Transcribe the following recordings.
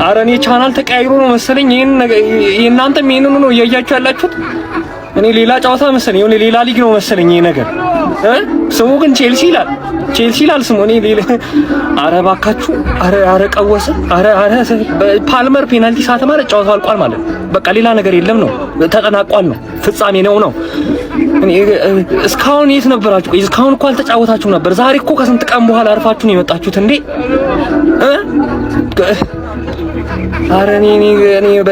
ኧረ እኔ ቻናል ተቀያይሮ ነው መሰለኝ እናንተም ይሄንን ነው እያያችሁ ያላችሁት። እኔ ሌላ ጨዋታ መሰለኝ የሆነ ሌላ ሊግ ነው መሰለኝ ይሄ ነገር ስሙ ግን ቼልሲ ይላል ስሙ። እኔ ሌላ ኧረ እባካችሁ ኧረ ቀወሰ ኧረ ፓልመር ፔናልቲ ሳተ ማለት ጨዋታው አልቋል ማለት በቃ ሌላ ነገር የለም ነው ተጠናቋል ነው ፍጻሜ ነው። እኔ እስካሁን የት ነበራችሁ? እስካሁን እኮ አልተጫወታችሁም ነበር። ዛሬ እኮ ከስንት ቀን በኋላ አርፋችሁ ነው የመጣችሁት እንዴ? ኧረ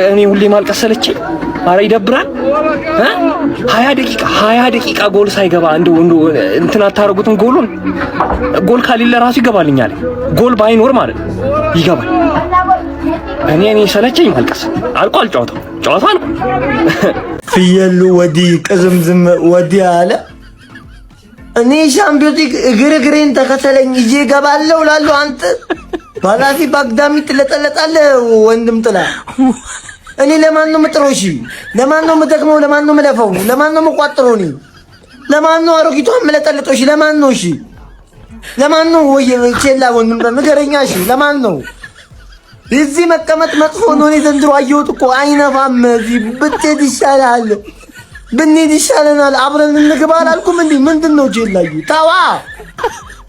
እኔ ሁሌ ማልቀስ ሰለቸኝ። ኧረ ይደብራል። 20 ደቂቃ ጎል ሳይገባ እንደው እንትን አታረጉትም። ጎል ካሌለ ራሱ ይገባልኛል። ጎል ባይኖር ማለት ይገባል። እኔ ሰለቸኝ ማልቀስ። አልቋል ጨዋታው አልቋል። ፍየሉ ወዲህ ቅዝምዝም ወዲህ አለ። እኔ ሻምፒዮንስ ሊግ እግሬን ተከተለኝ ይዤ እገባለሁ እላለሁ። አንተ ባላፊ ባግዳሚ ትለጠለጣለህ ወንድም ጥላ። እኔ ለማን ነው የምጥረው? እሺ ለማን ነው የምደክመው? ለማን ነው የምለፈው? ለማን ነው የምቋጥረው? እኔ ለማን ነው አሮጊቷን የምለጠልጠው? እሺ ለማን ነው? እሺ ለማን ነው? ወይ ቼላ ወንድም ንገረኛ። እሺ ለማን ነው? እዚህ መቀመጥ መጥፎ ነው። እኔ ዘንድሮ አየሁት እኮ አይነፋም። እዚህ ብትሄድ ይሻላል፣ ብንሄድ ይሻለናል። አብረን እንግባ አላልኩም እንዴ? ምንድን ነው ቼላዩ? ታዋ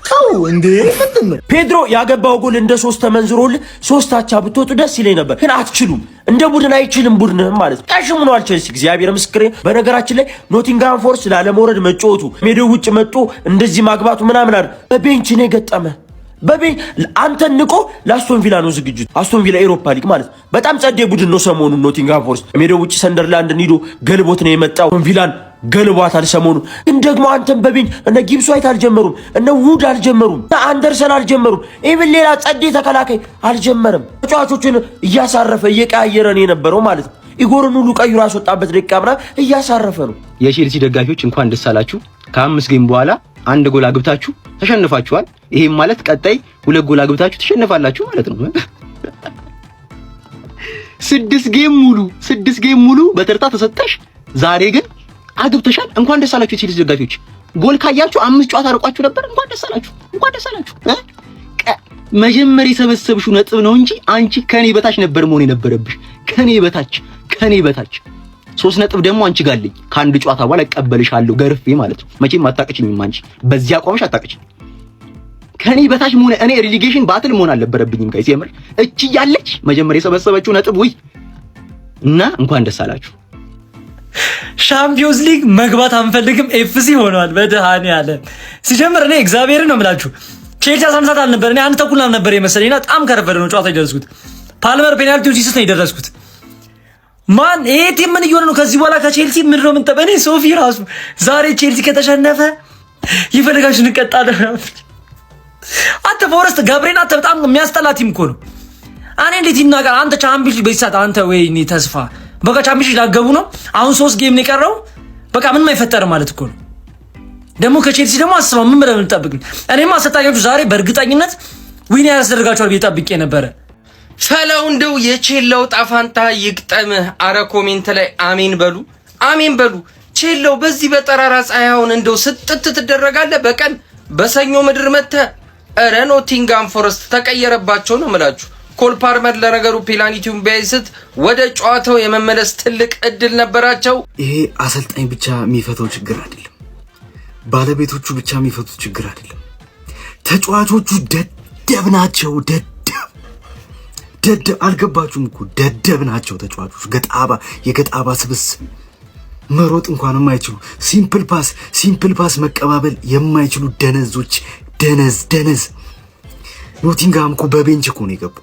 ታው እንዴ ምንድን ነው? ፔድሮ ያገባው ጎል እንደ 3 ተመንዝሮል 3 አቻ ብትወጡ ደስ ይለኝ ነበር፣ ግን አትችሉም። እንደ ቡድን አይችልም ቡድንህም ማለት ነው። ያሽሙኗል ቼልሲ። እግዚአብሔር ምስክሬ። በነገራችን ላይ ኖቲንግሃም ፎረስት ላለመውረድ መጫወቱ ሜዳው ውጭ መጥቶ እንደዚህ ማግባቱ ምናምን አይደል፣ በቤንች ነው የገጠመ። አንተን ንቆ ለአስቶን ቪላ ነው ዝግጅቱ። አስቶን ቪላ ኤሮፓ ሊግ ማለት በጣም ጸዴ ቡድን ነው። ሰሞኑን ኖቲንግሃም ፎረስት ሜዳው ውጭ ሰንደርላንድን ሂዶ ገልቦት ነው የመጣው። ቪላን ገልቧታል ሰሞኑን። ግን ደግሞ አንተን በቤንች እነ ጊብስ ዋይት አልጀመሩም፣ እነ ውድ አልጀመሩም፣ አንደርሰን አልጀመሩም። ኢቭን ሌላ ጸዴ ተከላካይ አልጀመረም። ተጫዋቾችን እያሳረፈ እየቀያየረ ነው የነበረው ማለት ነው። ኢጎርን ሁሉ ቀይሮ ያስወጣበት ደቂቃ ምናምን እያሳረፈ ነው። የቼልሲ ደጋፊዎች እንኳን ደስ አላችሁ። ከ5 ጌም በኋላ 1 ጎል አግብታችሁ ተሸንፋችኋል። ይሄም ማለት ቀጣይ 2 ጎል አግብታችሁ ተሸንፋላችሁ ማለት ነው። 6 ጌም ሙሉ በተርታ ተሰጠሽ። ዛሬ ግን አግብተሻል። እንኳን ደስ አላችሁ የቼልሲ ደጋፊዎች። ጎል ካያችሁ 5 ጨዋታ አርቋችሁ ነበር። እንኳን ደስ አላችሁ። መጀመሪያ የሰበሰብሽው ነጥብ ነው እንጂ አንቺ ከኔ በታች ነበር መሆን የነበረብሽ። ከኔ በታች 3 ነጥብ ደግሞ አንቺ ጋለኝ። ከአንድ ጨዋታ በኋላ እቀበልሻለሁ ገርፌ ማለት ነው። መቼም አታቀችኝም አንቺ በዚያ አቋምሽ አታቀችኝ። ከኔ በታች መሆን እኔ ሪሊጌሽን ባትል መሆን አልነበረብኝም። ጋይስ የምር እቺ ያለች መጀመሪያ የሰበሰበችው ነጥብ ወይ እና እንኳን ደስ አላችሁ። ሻምፒዮንስ ሊግ መግባት አንፈልግም ኤፍሲ ሆኗል። በደሃኒያለም ሲጀምር እኔ እግዚአብሔርን ነው የምላችሁ ቼልሲ 10 ሰዓት አልነበር። እኔ 1 ተኩል ነበር የመሰለኝና በጣም ከረፈደ ነው ጨዋታ የደረስኩት። ፓልመር ፔናልቲውን ሲስት ነው የደረስኩት። ማን ይሄ ቲም ምን እየሆነ ነው? ከዚህ በኋላ ከቼልሲ ምንድን ነው የምንጠበቅ? እኔ ሶፊ ራሱ ዛሬ ቼልሲ ከተሸነፈ ይፈልጋችሁ እንቀጣለን። አንተ ፎረስት ገብሬን አንተ በጣም የሚያስጠላ ቲም እኮ ነው። እኔ እንዴት ይናገር አንተ ቻምፒዮንስ ሊግ በይሳት አንተ ወይኔ ተስፋ በቃ ቻምፒዮንስ ሊግ ላገቡ ነው። አሁን 3 ጌም ነው የቀረው። በቃ ምንም አይፈጠርም ማለት እኮ ነው። ደግሞ ከቼልሲ ደግሞ አስበው ምን ብለን እንጠብቅ? እኔማ አሰልጣኞቹ ዛሬ በእርግጠኝነት ዊን ያስደርጋቸዋል ብዬ ጠብቄ ነበረ። ፈለው እንደው የቼላው ጣፋንታ ይግጠምህ። አረ ኮሜንት ላይ አሜን በሉ። ቼላው በዚህ በጠራራ ፀሐይውን እንደው ስጥት ትደረጋለህ። በቀን በሰኞ ምድር መተህ እረ ኖቲንግሃም ፎረስት ተቀየረባቸው ነው የምላችሁ። ኮል ፓልመር ለነገሩ ፔናልቲውን ቢያይስት ወደ ጨዋታው የመመለስ ትልቅ እድል ነበራቸው። ይሄ አሰልጣኝ ብቻ የሚፈተው ችግር አይደለም፣ ባለቤቶቹ ብቻ የሚፈቱት ችግር አይደለም። ተጫዋቾቹ ደደብ ናቸው። ደደብ አልገባችሁም እኮ ደደብ ናቸው ተጫዋቾቹ። የገጣባ ስብስብ መሮጥ እንኳን የማይችሉ ሲምፕል ፓስ መቀባበል የማይችሉ ደነዞች። ደነዝ ኖቲንግሃም እኮ በቤንች እኮ ነው የገቡ።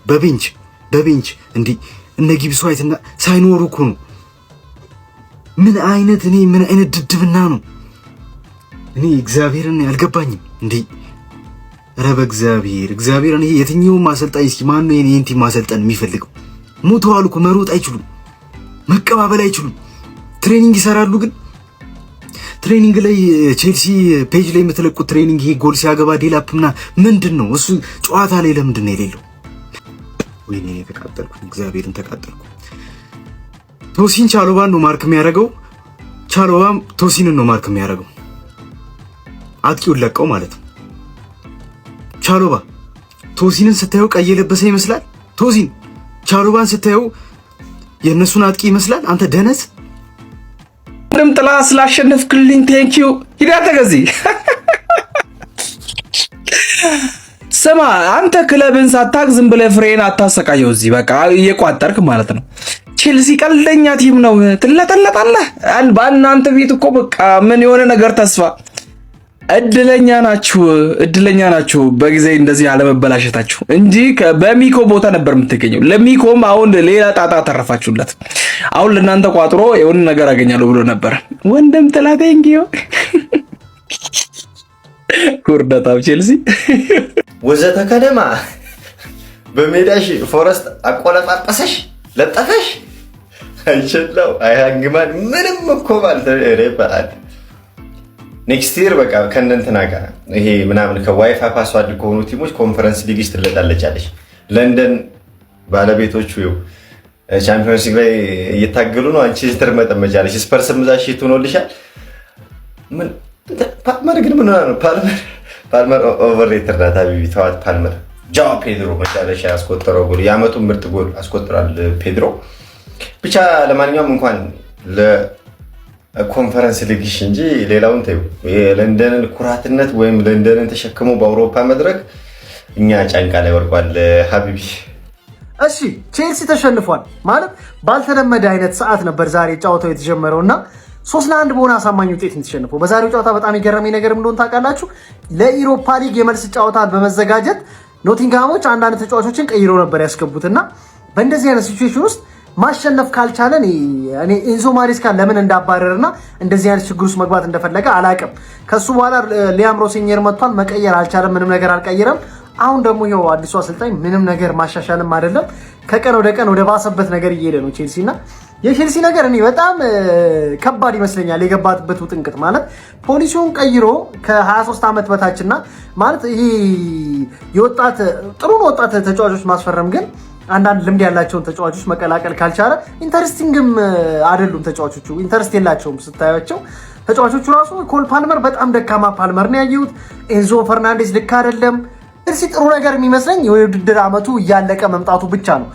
በቤንች እንዲህ እነ ጊብስ ዋይትና ሳይኖሩ እኮ ነው። ምን አይነት ድድብና ነው? እኔ እግዚአብሔርን አልገባኝም እንዴ! ኧረ በእግዚአብሔር እኔ የትኛውም አሰልጣኝ እስኪ ማን ነው የኔን ቲም ማሰልጠን የሚፈልገው? ሞተዋል እኮ መሮጥ አይችሉም፣ መቀባበል አይችሉም። ትሬኒንግ ይሰራሉ ግን ትሬኒንግ ላይ ቼልሲ ፔጅ ላይ የምትለቁት ትሬኒንግ ይሄ ጎል ሲያገባ ዴላፕና ምንድን ነው እሱ? ጨዋታ ላይ ለምንድን ነው የሌለው? ወይኔ ተቃጠልኩ፣ እግዚአብሔርን ተቃጠልኩ። ቶሲን ቻሎባን ነው ማርክ የሚያደርገው፣ ቻሎባም ቶሲንን ነው ማርክ የሚያደርገው። አጥቂውን ለቀው ማለት ነው። ቻሎባ ቶሲንን ስታየው ቀይ የለበሰ ይመስላል። ቶሲን ቻሉባን ስታየው የእነሱን አጥቂ ይመስላል። አንተ ደነዝ ምንም ጥላ ስላሸነፍክልኝ ቴንኪዩ። ሂዳ ተገዚ ስማ አንተ ክለብን ሳታቅ ዝም ብለህ ፍሬን አታሰቃየው። እዚህ በቃ እየቋጠርክ ማለት ነው። ቼልሲ ቀልደኛ ቲም ነው። ትለጠለጣለህ። በእናንተ ቤት እኮ በቃ ምን የሆነ ነገር ተስፋ እድለኛ ናችሁ በጊዜ እንደዚህ አለመበላሸታችሁ እንጂ በሚኮ ቦታ ነበር የምትገኘው። ለሚኮም አሁን ሌላ ጣጣ ተረፋችሁለት። አሁን ለእናንተ ቋጥሮ የሆነ ነገር አገኛለሁ ብሎ ነበር። ወንድም ጥላቴንጊዮ ኩርዳታው ቼልሲ ወዘተ ከደማ በሜዳሽ ፎረስት አቆለጳጰሰሽ ለጠፈሽ አይችላው አይሃንግማን ምንም እኮ ባልተረባል ኔክስት ይር በቃ ከእንትና ጋር ይሄ ምናምን ከዋይፋይ ፓስዋርድ ከሆኑ ቲሞች ኮንፈረንስ ሊግ ውስጥ ትለጣለች። ለንደን ባለቤቶቹ ቻምፒዮንስ ሊግ ላይ እየታገሉ ነው። አንቺ ትርመጠመጫለሽ። ስፐርስ ምዛሽ ትሆንልሻል። ምን ፓልመር ግን ምን ነው ፓልመር ኦቨርሬትድ ናት። ሀቢቢ ተዋት ፓልመር። ጃው ፔድሮ መጨረሻ ያስቆጠረው ጎል የዓመቱ ምርጥ ጎል አስቆጥሯል ፔድሮ። ብቻ ለማንኛውም እንኳን ለኮንፈረንስ ሊግሽ እንጂ ሌላውን ተይው። የለንደንን ኩራትነት ወይም ለንደንን ተሸክሞ በአውሮፓ መድረክ እኛ ጫንቃ ላይ ወርቋል ሀቢቢ። እሺ ቼልሲ ተሸንፏል ማለት ባልተለመደ አይነት ሰዓት ነበር ዛሬ ጨዋታው የተጀመረውና 3-1 በሆነ አሳማኝ ውጤት የተሸነፈው። በዛሬው ጨዋታ በጣም የገረመኝ ነገር እንደሆነ ታውቃላችሁ፣ ለኢሮፓ ሊግ የመልስ ጨዋታ በመዘጋጀት ኖቲንግሃሞች አንዳንድ ተጫዋቾችን ቀይሮ ነበር ያስገቡትና በእንደዚህ አይነት ሲቹዌሽን ውስጥ ማሸነፍ ካልቻለ እኔ ኤንዞ ማሬስካ ለምን እንዳባረርና እንደዚህ አይነት ችግር ውስጥ መግባት እንደፈለገ አላውቅም። ከሱ በኋላ ሊያም ሮሲኘር መጥቷል፣ መቀየር አልቻለም፣ ምንም ነገር አልቀየረም። አሁን ደግሞ ይኸው አዲሱ አሰልጣኝ ምንም ነገር ማሻሻልም አይደለም፣ ከቀን ወደ ቀን ወደ ባሰበት ነገር እየሄደ ነው ቼልሲና የቼልሲ ነገር እኔ በጣም ከባድ ይመስለኛል። የገባበት ውጥንቅጥ ማለት ፖሊሲውን ቀይሮ ከ23 ዓመት በታችና ማለት ይሄ የወጣት ጥሩን ወጣት ተጫዋቾች ማስፈረም ግን አንዳንድ ልምድ ያላቸውን ተጫዋቾች መቀላቀል ካልቻለ ኢንተረስቲንግም አይደሉም። ተጫዋቾቹ ኢንተረስት የላቸውም ስታያቸው። ተጫዋቾቹ ራሱ ኮል ፓልመር በጣም ደካማ ፓልመር ነው ያየሁት። ኤንዞ ፈርናንዴስ ልክ አይደለም። እርሲ ጥሩ ነገር የሚመስለኝ የውድድር ዓመቱ እያለቀ መምጣቱ ብቻ ነው።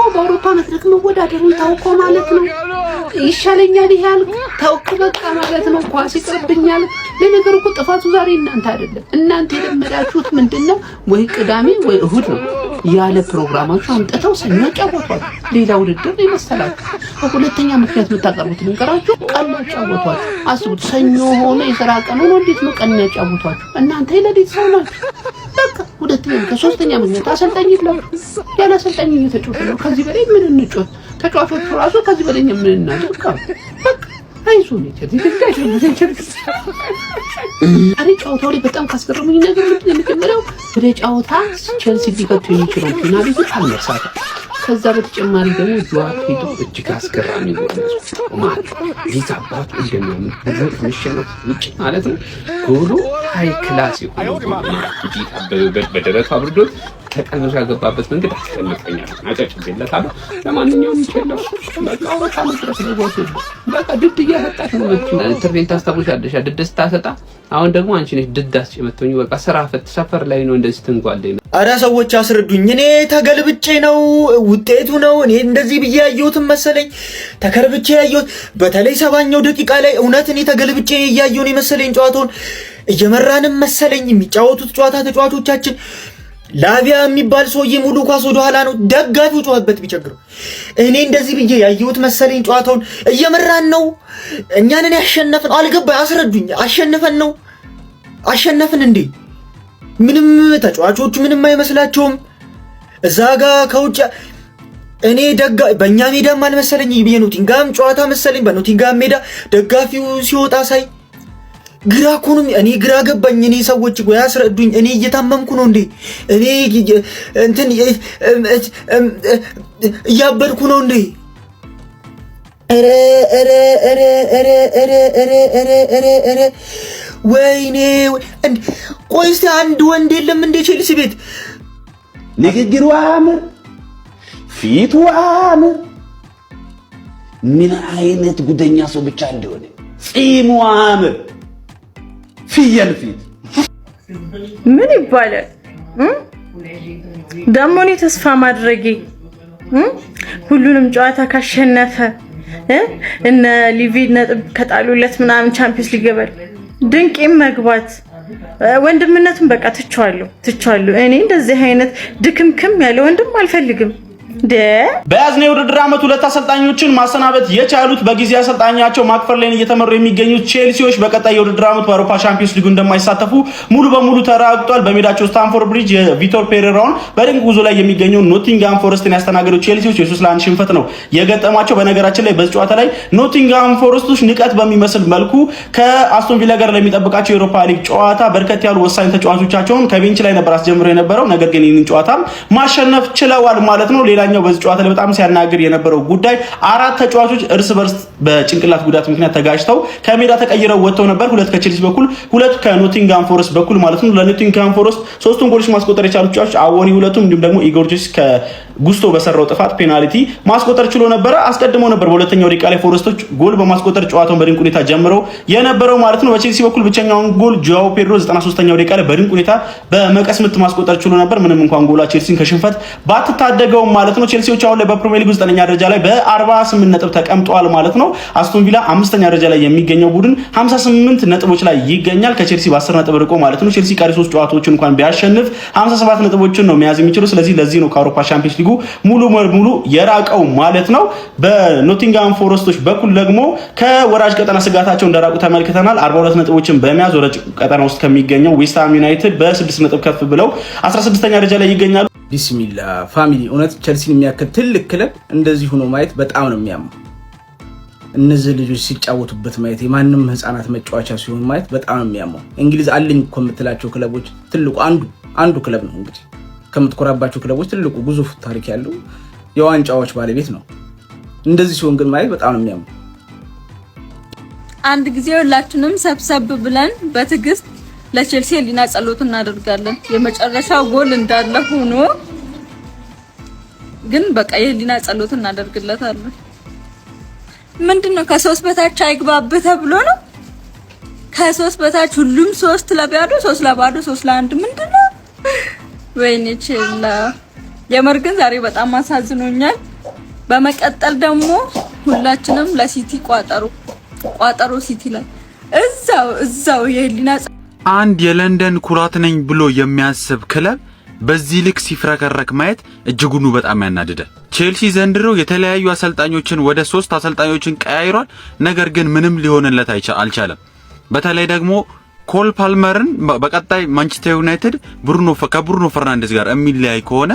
በአውሮፓ መድረክ መወዳደሩን ታውቆ ማለት ነው። ይሻለኛል ይሄ ያልክ ታውቅ በቃ ማለት ነው። ኳስ ይቀርብኛል። ለነገሩ እኮ ጥፋቱ ዛሬ እናንተ አይደለም። እናንተ የለመዳችሁት ምንድነው? ወይ ቅዳሜ ወይ እሁድ ነው ያለ ፕሮግራማችሁ አምጥተው ሰኞ ጫወቷል። ሌላ ውድድር ነው ይመስላችሁ። በሁለተኛ ምክንያት የምታቀርቡት ልንገራችሁ፣ ቀን ያጫወቷል። አስቡት፣ ሰኞ ሆነ የሥራ ቀን ሆኖ እንዴት ነው ቀን ያጫወቷል? እናንተ የሌሊት ሰው ናችሁ። በቃ ሁለተኛ ከሶስተኛ ምክንያት አሰልጣኝ ይላችሁ። ያለ አሰልጣኝ እየተጫወተ ነው። ከዚህ በላይ ምን እንጫወት? ተጫዋቾቹ ራሱ ከዚህ በላይ ምን እናድርግ? በቃ አይዞህ ነው አሬ ጨዋታው ላይ በጣም ካስገረሙኝ ነገር ምንድን ነው የመጀመሪያው ወደ ጨዋታ ቼልሲ ሊከቱ የሚችለው ፔናልቲ አልመሳት። ከዛ በተጨማሪ ደግሞ ጆዋ ፔድሮ እጅግ አስገራሚ ነው ማለት ሊዛባቱ እንደሚያምን ብዙ ምሽነው ውጭ ማለት ነው። ጎሉ ሃይ ክላስ ይሆናል ማለት በደረቱ አብርዶት ተቀልበሻ ገባበት መንገድ አስቀምጠኛል አጨጭብለታል። ለማንኛውም ይችላል በቃ ወጣ መስራት ነው። በቃ ድድ እያሰጣሽ ነው ትርቤት ታስታውሻለሽ? ድድ ስታሰጣ አሁን ደግሞ አንቺ ነሽ ድድ አስጨመተኝ። በቃ ስራ ፈት ሰፈር ላይ ነው እንደዚህ ትንጓለኝ። አረ ሰዎች አስረዱኝ። እኔ ተገልብጬ ነው ውጤቱ ነው እኔ እንደዚህ ብዬ ያየሁት መሰለኝ። ተከርብቼ ያየሁት በተለይ 70ኛው ደቂቃ ላይ እውነት እኔ ተገልብጬ ያየሁ ነው መሰለኝ። ጨዋታውን እየመራንም መሰለኝ የሚጫወቱት ጨዋታ ተጫዋቾቻችን ላቪያ የሚባል ሰውዬ ሙሉ ኳስ ወደ ኋላ ነው ደጋፊው ጨዋበት ቢቸግረው እኔ እንደዚህ ብዬ ያየሁት መሰለኝ። ጨዋታውን እየመራን ነው እኛንን ያሸነፍን አልገባ አስረዱኝ። አሸነፍን እንዴ? ምንም ተጫዋቾቹ ምንም አይመስላቸውም። እዛ ጋር ከውጭ እኔ በእኛ ሜዳም አልመሰለኝ የኖቲንጋም ጨዋታ መሰለኝ። በኖቲንጋም ሜዳ ደጋፊው ሲወጣ ሳይ ግራ እኮ ነው። እኔ ግራ ገባኝ። እኔ ሰዎች ወይ አስረዱኝ። እኔ እየታመምኩ ነው እንዴ? እኔ እንትን እያበድኩ ነው እንዴ? ኧረ ወይኔ! ቆይ እስኪ አንድ ወንድ የለም እንዴ ቼልሲ ቤት? ንግግሩ አምር፣ ፊቱ አምር፣ ምን አይነት ጉደኛ ሰው ብቻ እንደሆነ ጺሙ አምር ፍየል ፊት ምን ይባላል ደግሞ እኔ ተስፋ ማድረጌ ሁሉንም ጨዋታ ካሸነፈ እነ ሊቪ ነጥብ ከጣሉለት ምናምን ቻምፒየንስ ሊግ ገበል ድንቅም መግባት ወንድምነቱን በቃ ትቻለሁ እኔ እንደዚህ አይነት ድክምክም ያለ ወንድም አልፈልግም በያዝነው የውድድር ዓመት ሁለት አሰልጣኞችን ማሰናበት የቻሉት በጊዜ አሰልጣኛቸው ማክፈርሌን እየተመሩ የሚገኙት ቼልሲዎች በቀጣይ የውድድር ዓመት በአውሮፓ ቻምፒየንስ ሊግ እንደማይሳተፉ ሙሉ በሙሉ ተረጋግጧል። በሜዳቸው ስታንፎርድ ብሪጅ የቪቶር ፔሬራውን በድንቅ ጉዞ ላይ የሚገኘው ኖቲንግሃም ፎረስትን ያስተናገዱት ቼልሲዎች የ3-1 ሽንፈት ነው የገጠማቸው። በነገራችን ላይ በዚህ ጨዋታ ላይ ኖቲንግሃም ፎረስቶች ንቀት በሚመስል መልኩ ከአስቶን ቪላ ጋር ለሚጠብቃቸው የአውሮፓ ሊግ ጨዋታ በርከት ያሉ ወሳኝ ተጫዋቾቻቸውን ከቤንች ላይ ነበር አስጀምረው የነበረው። ነገር ግን ይህንን ጨዋታም ማሸነፍ ችለዋል ማለት ነው። ሌላኛው በዚህ ጨዋታ ላይ በጣም ሲያናግር የነበረው ጉዳይ አራት ተጫዋቾች እርስ በርስ በጭንቅላት ጉዳት ምክንያት ተጋጭተው ከሜዳ ተቀይረው ወጥተው ነበር። ሁለት ከቼልሲ በኩል ሁለት ከኖቲንግሃም ፎረስት በኩል ማለት ነው። ለኖቲንግሃም ፎረስት ሶስቱን ጎሎች ማስቆጠር የቻሉት ተጫዋቾች አወኒ ሁለቱም እንዲሁም ደግሞ ኢጎር ጆርጂስ ከጉስቶ በሰራው ጥፋት ፔናልቲ ማስቆጠር ችሎ ነበር። አስቀድመው ነበር በሁለተኛው ደቂቃ ላይ ፎረስቶች ጎል በማስቆጠር ጨዋታውን በድንቅ ሁኔታ ጀምረው የነበረው ማለት ነው። በቼልሲ በኩል ብቸኛውን ጎል ጆአው ፔድሮ 93ኛው ደቂቃ ላይ በድንቅ ሁኔታ በመቀስ ምት ማስቆጠር ችሎ ነበር። ምንም እንኳን ጎላ ቼልሲን ከሽንፈት ባትታደገው ማለት ነው። ቼልሲዎች አሁን ላይ በፕሪሚየር ሊግ 9ኛ ደረጃ ላይ በ48 ነጥብ ተቀምጠዋል ማለት ነው። አስቶን ቪላ 5ኛ ደረጃ ላይ የሚገኘው ቡድን 58 ነጥቦች ላይ ይገኛል ከቼልሲ በ10 ነጥብ ርቆ ማለት ነው። ቼልሲ ቀሪ 3 ጨዋታዎችን እንኳን ቢያሸንፍ 57 ነጥቦችን ነው መያዝ የሚችለው። ስለዚህ ለዚህ ነው ከአውሮፓ ቻምፒየንስ ሊጉ ሙሉ የራቀው ማለት ነው። በኖቲንግሃም ፎረስቶች በኩል ደግሞ ከወራጅ ቀጠና ስጋታቸው እንደራቁ ተመልክተናል። 42 ነጥቦችን በመያዝ ወራጅ ቀጠና ውስጥ ከሚገኘው ዌስትሃም ዩናይትድ በ6 ነጥብ ከፍ ብለው 16ኛ ደረጃ ላይ ይገኛሉ። ቢስሚላ ፋሚሊ እውነት ቼልሲን የሚያክል ትልቅ ክለብ እንደዚህ ሆኖ ማየት በጣም ነው የሚያምር። እነዚህ ልጆች ሲጫወቱበት ማየት የማንም ህፃናት መጫወቻ ሲሆን ማየት በጣም ነው የሚያምር። እንግሊዝ አለኝ እኮ የምትላቸው ክለቦች ትልቁ አንዱ ክለብ ነው። እንግዲህ ከምትኮራባቸው ክለቦች ትልቁ ግዙፍ ታሪክ ያለው የዋንጫዎች ባለቤት ነው። እንደዚህ ሲሆን ግን ማየት በጣም ነው የሚያምር። አንድ ጊዜ ሁላችንም ሰብሰብ ብለን በትዕግስት ለቼልሲ ሊና ጸሎት እናደርጋለን። የመጨረሻው ጎል እንዳለ ሆኖ ግን በቃ የሊና ጸሎት እናደርግለታለን። ምንድነው ከ3 በታች አይግባብ ተብሎ ነው? ከ3 በታች ሁሉም 3 ለባዶ 3 ለባዶ 3 ለ1 ምንድነው? ወይኔ ቼላ የምር ግን ዛሬ በጣም አሳዝኖኛል። በመቀጠል ደግሞ ሁላችንም ለሲቲ ቋጠሮ ሲቲ ላይ እዛው የሊና አንድ የለንደን ኩራት ነኝ ብሎ የሚያስብ ክለብ በዚህ ልክ ሲፍረከረክ ማየት እጅጉኑ በጣም ያናድዳል። ቼልሲ ዘንድሮ የተለያዩ አሰልጣኞችን ወደ 3 አሰልጣኞችን ቀያይሯል። ነገር ግን ምንም ሊሆንለት አልቻለም። በተለይ ደግሞ ኮል ፓልመርን በቀጣይ ማንቸስተር ዩናይትድ ከብሩኖ ፈርናንዴዝ ጋር የሚለያይ ከሆነ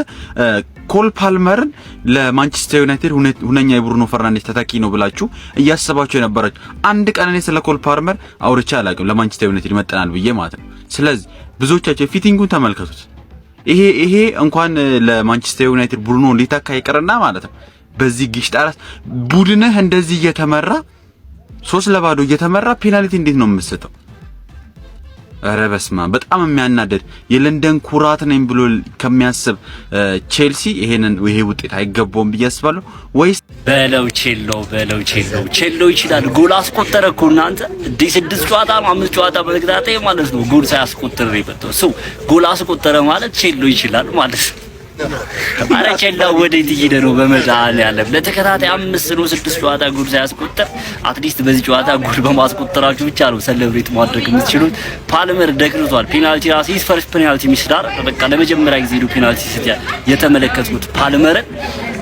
ኮል ፓልመርን ለማንቸስተር ዩናይትድ ሁነኛ የብሩኖ ፈርናንዴዝ ተተኪ ነው ብላችሁ እያሰባችሁ የነበራችሁ አንድ ቀን እኔ ስለ ኮል ፓልመር አውርቼ አላውቅም ለማንቸስተር ዩናይትድ ይመጣናል ብዬ ማለት ነው። ስለዚህ ብዙዎቻችሁ ፊቲንጉን ተመልከቱት። ይሄ እንኳን ለማንቸስተር ዩናይትድ ብሩኖ ሊተካ ይቀርና ማለት ነው በዚህ ግሽጣራስ ቡድንህ እንደዚህ እየተመራ 3 ለባዶ እየተመራ ፔናልቲ እንዴት ነው የምትሰጠው? ኧረ በስመ አብ በጣም የሚያናደድ የለንደን ኩራት ነኝ ብሎ ከሚያስብ ቼልሲ ይሄ ውጤት አይገባውም ብዬ አስባለሁ። ወይስ በለው ቼሎ ይችላል። ጎል አስቆጠረ እኮ እናንተ እንደ 6 ጨዋታ 5 ጨዋታ በተከታታይ ማለት ነው ጎል ሳያስቆጥር ነው የመጣው ሰው። ጎል አስቆጠረ ማለት ቼሎ ይችላል ማለት ነው። አረ ቼላ ወዴት እየሄደ ነው? በመድኃኒዓለም ለተከታታይ 5 ነው 6 ጨዋታ ጎል ሳያስቆጥር አትሊስት በዚህ ጨዋታ ጎል በማስቆጠራችሁ ብቻ ነው ሰለብሬት ማድረግ የምትችሉት። ፓልመር ደክርቷል። ፔናልቲ ራሱ ፈርስት ፔናልቲ ሚስዳር በቃ ለመጀመሪያ ጊዜ ነው ፔናልቲ ሲያ የተመለከቱት ፓልመርን።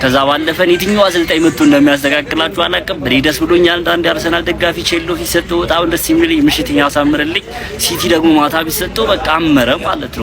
ከዛ ባለፈ የትኛው አሰልጣኝ መጥቶ እንደሚያስተካክላችሁ አላውቅም። እኔ ደስ ብሎኛል። አንድ አርሰናል ደጋፊ ቼሎ ፊሰጠው በጣም ደስ የሚል ምሽት ያሳምርልኝ። ሲቲ ደግሞ ማታ ቢሰጠው በቃ አመረ ማለት ነው።